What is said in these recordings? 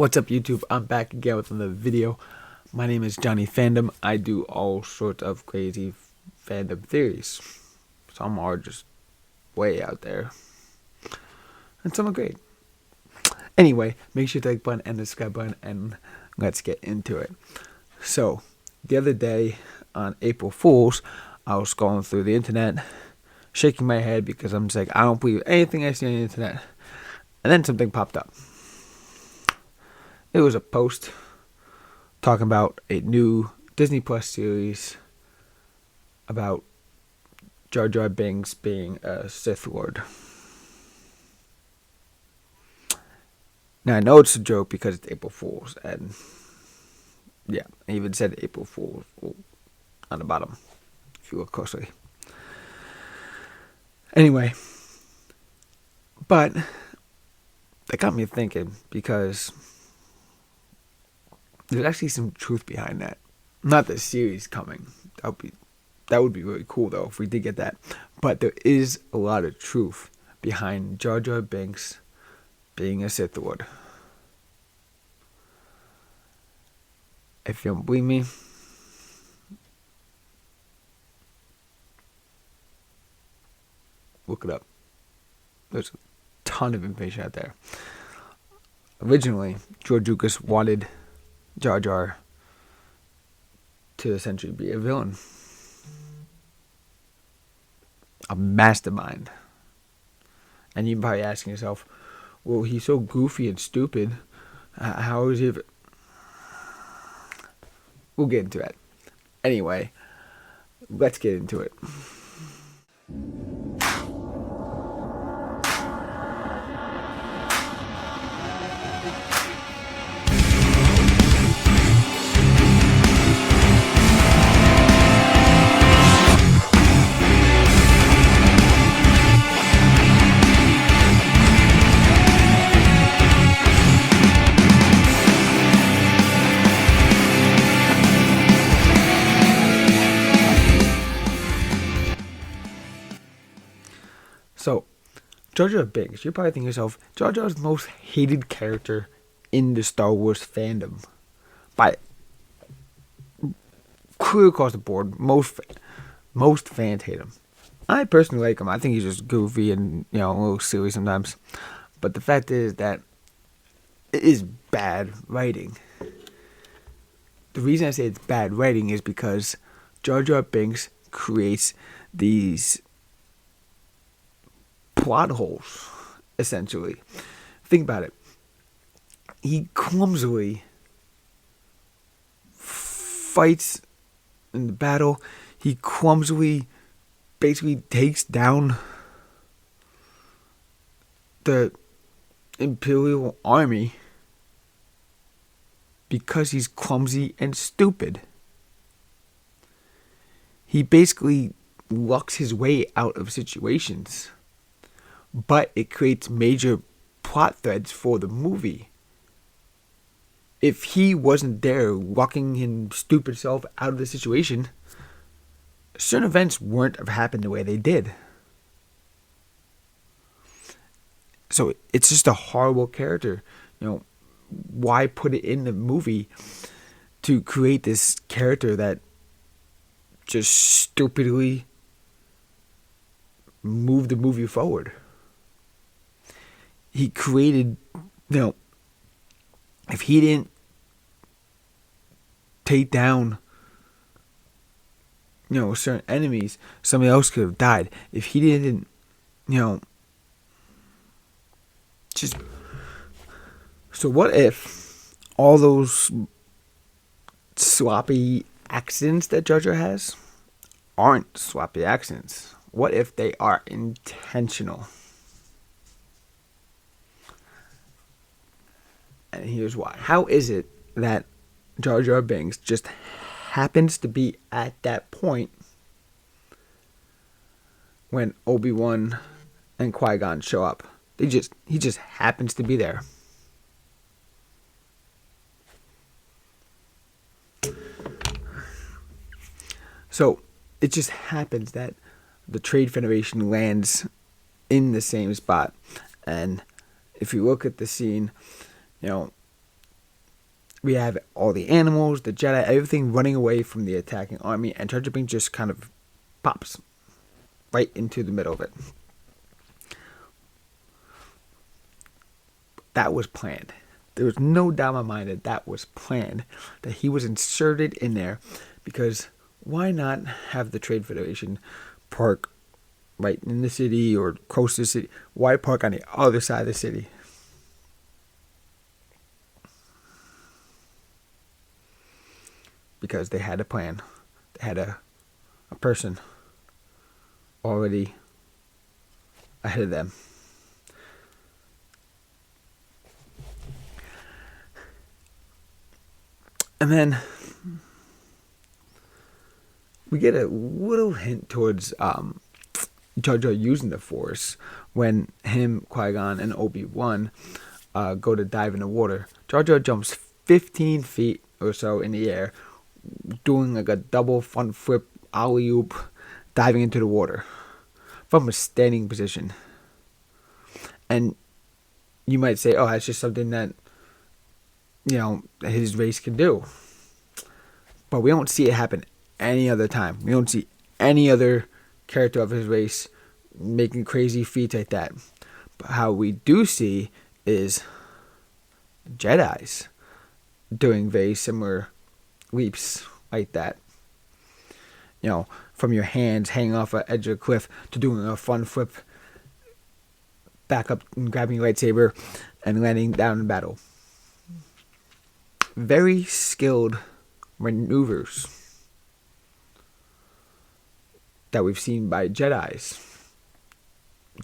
What's up, YouTube? I'm back again with another video. My name is Johnny Fandom. I do all sorts of crazy fandom theories. Some are just way out there, and some are great. Anyway, make sure to like button and the subscribe button, and let's get into it. So, the other day on April Fool's, I was scrolling through the internet, shaking my head because I'm just like, I don't believe anything I see on the internet. And then something popped up. It was a post talking about a new Disney Plus series about Jar Jar Binks being a Sith Lord. Now, I know it's a joke because it's April Fool's, and yeah, I even said April Fool's on the bottom, if you look closely. Anyway, but that got me thinking because there's actually some truth behind that. Not the series coming. That would be really cool though if we did get that. But there is a lot of truth behind Jar Jar Binks being a Sith Lord. If you don't believe me, look it up. There's a ton of information out there. Originally, George Lucas wanted Jar Jar to essentially be a villain, a mastermind. And you're probably asking yourself, well, he's so goofy and stupid, how is he? We'll get into that. Anyway, let's get into it. So, Jar Jar Binks, you're probably thinking to yourself, Jar Jar's the most hated character in the Star Wars fandom. By clear across the board, most fans hate him. I personally like him. I think he's just goofy and, a little silly sometimes. But the fact is that it is bad writing. The reason I say it's bad writing is because Jar Jar Binks creates these plot holes, essentially. Think about it. He clumsily fights in the battle. He clumsily basically takes down the Imperial Army because he's clumsy and stupid. He basically lucks his way out of situations. But it creates major plot threads for the movie. If he wasn't there walking his stupid self out of the situation, certain events wouldn't have happened the way they did. So it's just a horrible character. Why put it in the movie to create this character that just stupidly moved the movie forward? He created, if he didn't take down, certain enemies, somebody else could have died. If he didn't, just... So what if all those sloppy accidents that Jar Jar has aren't sloppy accidents? What if they are intentional? And here's why. How is it that Jar Jar Binks just happens to be at that point when Obi-Wan and Qui-Gon show up? He just happens to be there. So it just happens that the Trade Federation lands in the same spot. And if you look at the scene, we have all the animals, the Jedi, everything running away from the attacking army, and Jar Jar Binks just kind of pops right into the middle of it. That was planned. There was no doubt in my mind that that was planned, that he was inserted in there, because why not have the Trade Federation park right in the city or close to the city? Why park on the other side of the city? Because they had a plan. They had a person already ahead of them. And then we get a little hint towards Jar Jar using the Force when him, Qui-Gon, and Obi-Wan go to dive in the water. Jar Jar jumps 15 feet or so in the air, doing like a double front flip, alley-oop, diving into the water from a standing position. And you might say, oh, that's just something that, his race can do. But we don't see it happen any other time. We don't see any other character of his race making crazy feats like that. But how we do see is Jedis doing very similar leaps like that. From your hands hanging off an edge of a cliff to doing a fun flip back up and grabbing your lightsaber and landing down in battle. Very skilled maneuvers that we've seen by Jedis.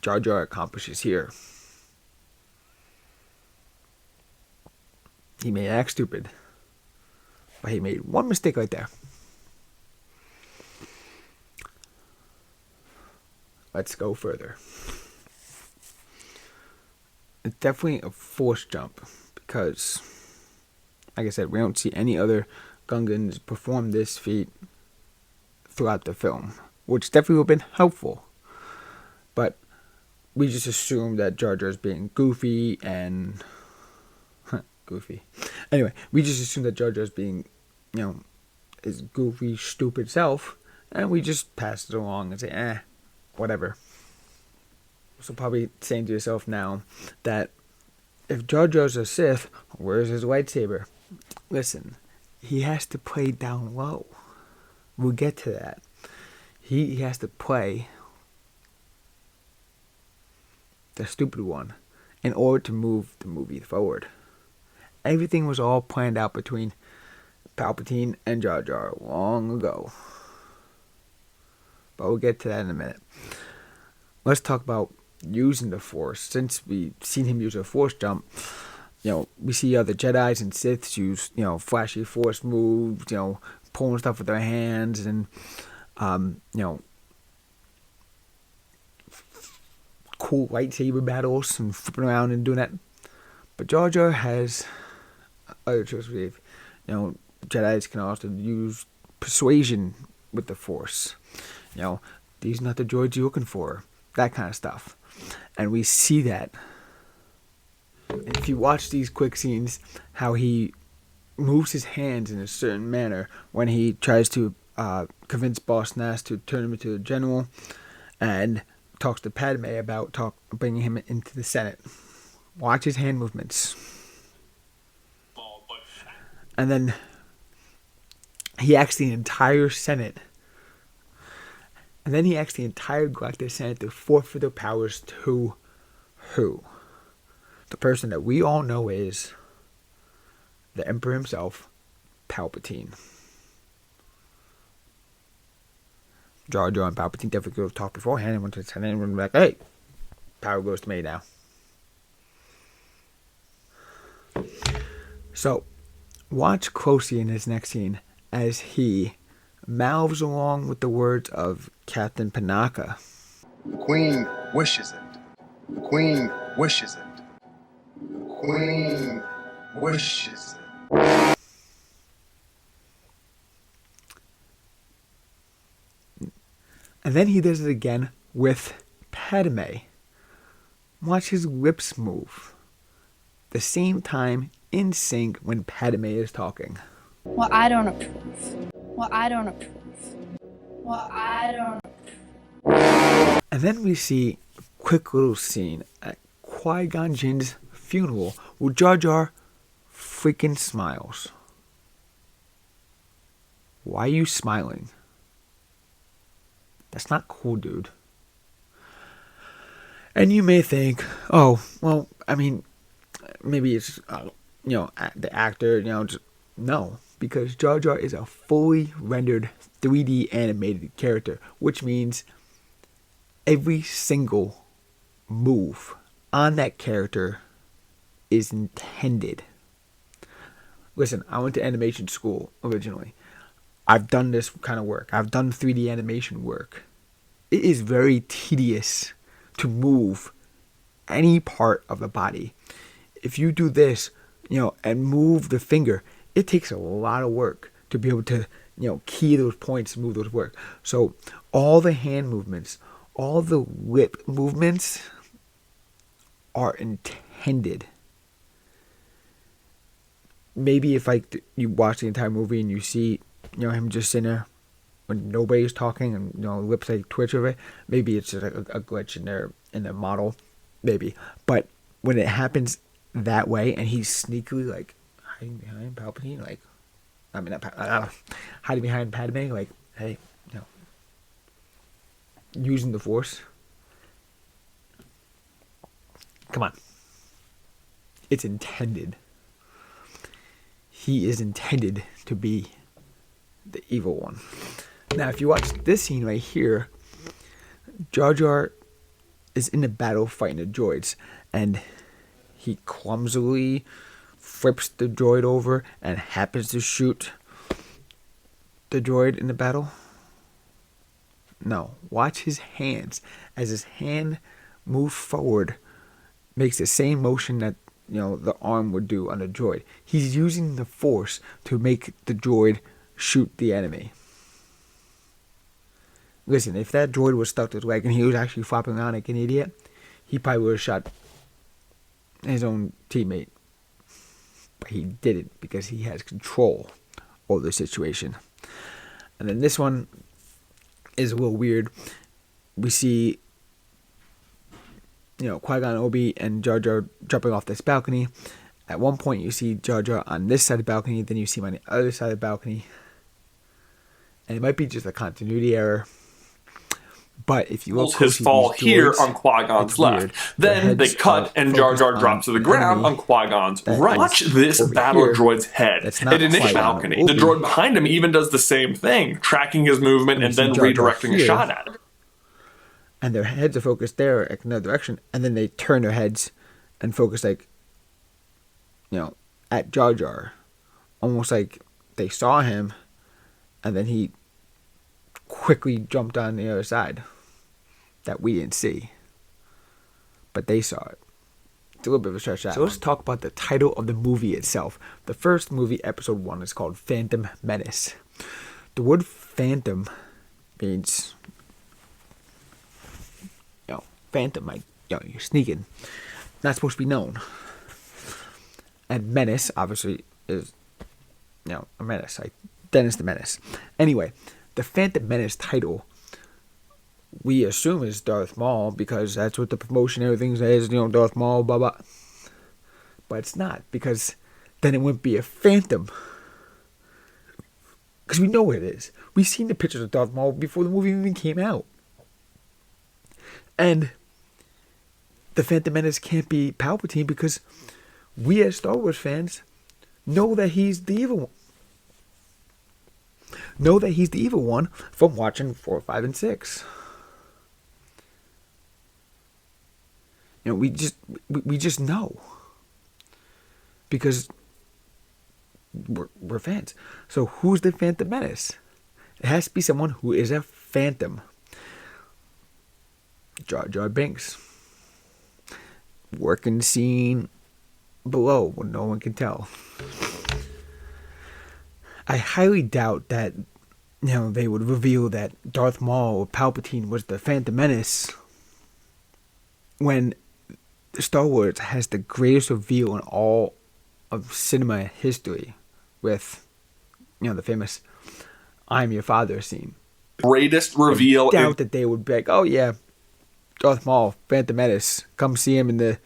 Jar Jar accomplishes here. He may act stupid, but he made one mistake right there. Let's go further. It's definitely a Force jump because, like I said, we don't see any other Gungans perform this feat throughout the film, which definitely would have been helpful. But we just assume that Jar Jar's being goofy and goofy. Anyway, we just assume that Jar Jar's being, his goofy, stupid self, and we just pass it along and say, whatever. So probably saying to yourself now that if Jar Jar's a Sith, where's his lightsaber? Listen, he has to play down low. We'll get to that. He has to play the stupid one in order to move the movie forward. Everything was all planned out between Palpatine and Jar Jar long ago. But we'll get to that in a minute. Let's talk about using the Force. Since we've seen him use a Force jump, we see other Jedis and Siths use, flashy Force moves, pulling stuff with their hands and, cool lightsaber battles and flipping around and doing that. But Jar Jar has other tricks. Jedis can also use persuasion with the Force. These are not the droids you're looking for. That kind of stuff. And we see that. And if you watch these quick scenes, how he moves his hands in a certain manner when he tries to convince Boss Nass to turn him into a general, and talks to Padme about bringing him into the Senate. Watch his hand movements. And then he asks the entire Senate. And then he asks the entire Galactic Senate to forfeit their powers to who? The person that we all know is the Emperor himself, Palpatine. Jar Jar and Palpatine definitely could have talked beforehand and went to the Senate and were like, hey, power goes to me now. So, watch closely in this next scene as he mouths along with the words of Captain Panaka. The Queen wishes it. The Queen wishes it. The Queen wishes it. And then he does it again with Padme. Watch his lips move. The same time in sync when Padme is talking. Well, I don't approve. Well, I don't approve. Well, I don't approve. And then we see a quick little scene at Qui-Gon Jinn's funeral where Jar Jar freaking smiles. Why are you smiling? That's not cool, dude. And you may think, oh, well, I mean, maybe it's, the actor, just, no. Because Jar Jar is a fully rendered 3D animated character, which means every single move on that character is intended. Listen, I went to animation school originally. I've done this kind of work. I've done 3D animation work. It is very tedious to move any part of the body. If you do this, and move the finger, it takes a lot of work to be able to, key those points and move those work. So all the hand movements, all the lip movements are intended. Maybe if you watch the entire movie and you see, him just sitting there when nobody's talking and, lips twitch over it, maybe it's just a glitch in the model, maybe. But when it happens that way and he's sneakily hiding behind Palpatine, hiding behind Padme, hey, using the Force. Come on. It's intended. He is intended to be the evil one. Now, if you watch this scene right here, Jar Jar is in a battle fighting the droids, and he clumsily flips the droid over and happens to shoot the droid in the battle. No, watch his hands. As his hand moves forward, makes the same motion that the arm would do on the droid. He's using the Force to make the droid shoot the enemy. Listen, if that droid was stuck to his leg and he was actually flopping around like an idiot, he probably would have shot his own teammate. But he didn't because he has control over the situation. And then this one is a little weird. We see, Qui-Gon, Obi, and Jar Jar jumping off this balcony. At one point, you see Jar Jar on this side of the balcony, then you see him on the other side of the balcony. And it might be just a continuity error. But if you look closely, his fall here on Qui-Gon's left. Then they cut and Jar Jar drops to the ground on Qui-Gon's right. Watch this battle droid's head. At an balcony. The droid behind him even does the same thing, tracking his movement and then redirecting a shot at him. And their heads are focused there in another direction, and then they turn their heads and focus at Jar Jar. Almost like they saw him, and then he quickly jumped on the other side that we didn't see. But they saw it. It's a little bit of a stretch out. So let's talk about the title of the movie itself. The first movie, episode 1, is called Phantom Menace. The word phantom means, phantom, you're sneaking. Not supposed to be known. And menace, obviously, is, a menace. Like Dennis the Menace. Anyway, the Phantom Menace title, we assume is Darth Maul because that's what the promotion and everything says, Darth Maul, blah, blah. But it's not, because then it wouldn't be a phantom. Because we know what it is. We've seen the pictures of Darth Maul before the movie even came out. And the Phantom Menace can't be Palpatine because we as Star Wars fans know that he's the evil one. Know that he's the evil one from watching 4, 5, and 6. We just know because we're fans. So who's the Phantom Menace? It has to be someone who is a phantom. Jar Jar Binks. Working scene below when no one can tell. I highly doubt that they would reveal that Darth Maul or Palpatine was the Phantom Menace when Star Wars has the greatest reveal in all of cinema history with, the famous "I'm Your Father" scene. Greatest reveal. I doubt that they would be like, "Oh yeah, Darth Maul, Phantom Menace. Come see him in the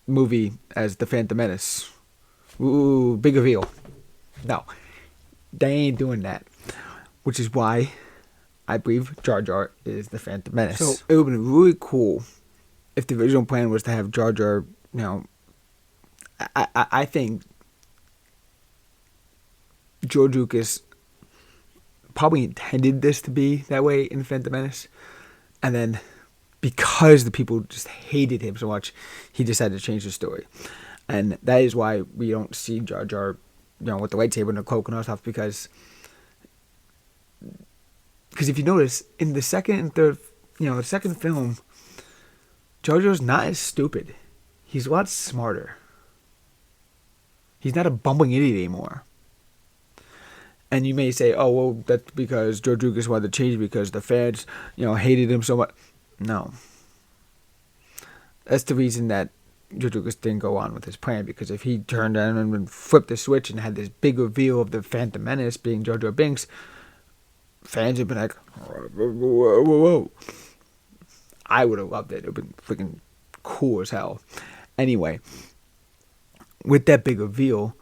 movie as the Phantom Menace. Ooh, big reveal." No, they ain't doing that. Which is why I believe Jar Jar is the Phantom Menace. So it would have been really cool if the original plan was to have Jar Jar, I think George Lucas probably intended this to be that way in Phantom Menace. And then because the people just hated him so much, he decided to change the story. And that is why we don't see Jar Jar, with the lightsaber and the cloak and all stuff, because if you notice, in the second and third, the second film, Jar Jar's not as stupid. He's a lot smarter. He's not a bumbling idiot anymore. And you may say, oh, well, that's because George Lucas wanted to change because the fans, hated him so much. No. That's the reason that George Lucas didn't go on with his plan, because if he turned on and flipped the switch and had this big reveal of the Phantom Menace being Jar Jar Binks, fans would have been like, whoa, whoa, whoa. I would have loved it. It would have been freaking cool as hell. Anyway, with that big reveal,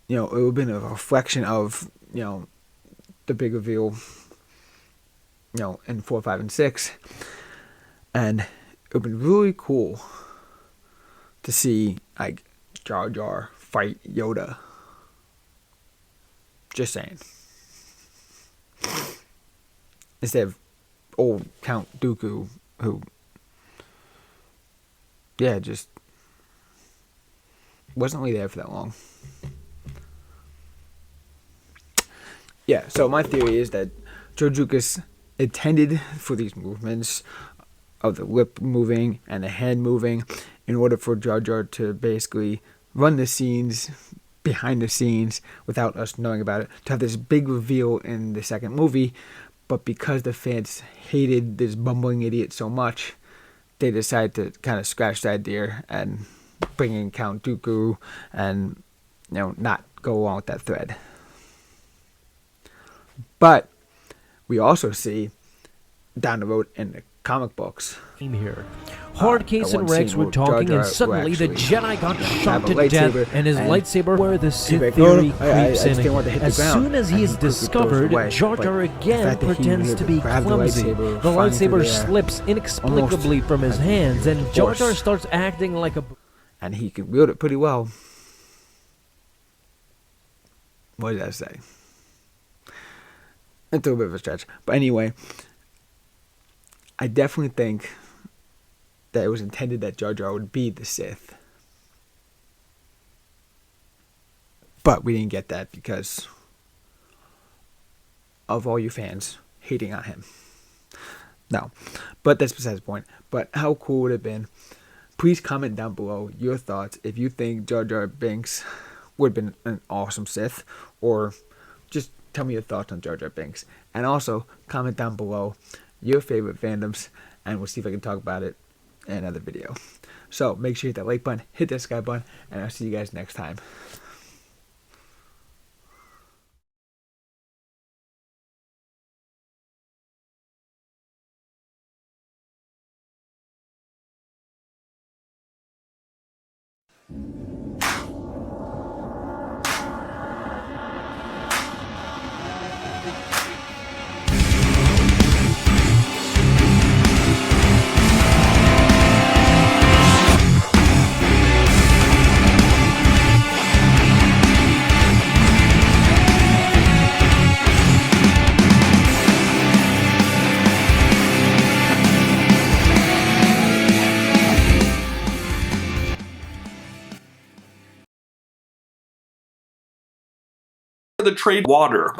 it would have been a reflection of, the big reveal, in 4, 5, and 6. And it would have been really cool to see, like, Jar Jar fight Yoda. Just saying. Instead of old Count Dooku, who, just wasn't really there for that long. Yeah, so my theory is that George Lucas intended for these movements of the lip moving and the head moving in order for Jar Jar to basically run the scenes behind the scenes without us knowing about it, to have this big reveal in the second movie. But because the fans hated this bumbling idiot so much, they decided to kind of scratch that idea and bring in Count Dooku and, not go along with that thread. But we also see down the road in the comic books. Here. Hardcase and Rex were talking, and suddenly the Jedi got shot to death, and his lightsaber, where the Sith theory creeps in. As soon as he is discovered, Jar Jar again pretends to be clumsy. The lightsaber slips inexplicably from his hands, and Jar Jar starts acting like a... And he can wield it pretty well. What did I say? It's a little bit of a stretch. But anyway, I definitely think that it was intended that Jar Jar would be the Sith. But we didn't get that because of all you fans hating on him. No, but that's besides the point. But how cool would it have been? Please comment down below your thoughts if you think Jar Jar Binks would have been an awesome Sith, or just tell me your thoughts on Jar Jar Binks. And also, comment down below your favorite fandoms, and we'll see if I can talk about it in another video. So, make sure you hit that like button, hit that subscribe button, and I'll see you guys next time. The trade water.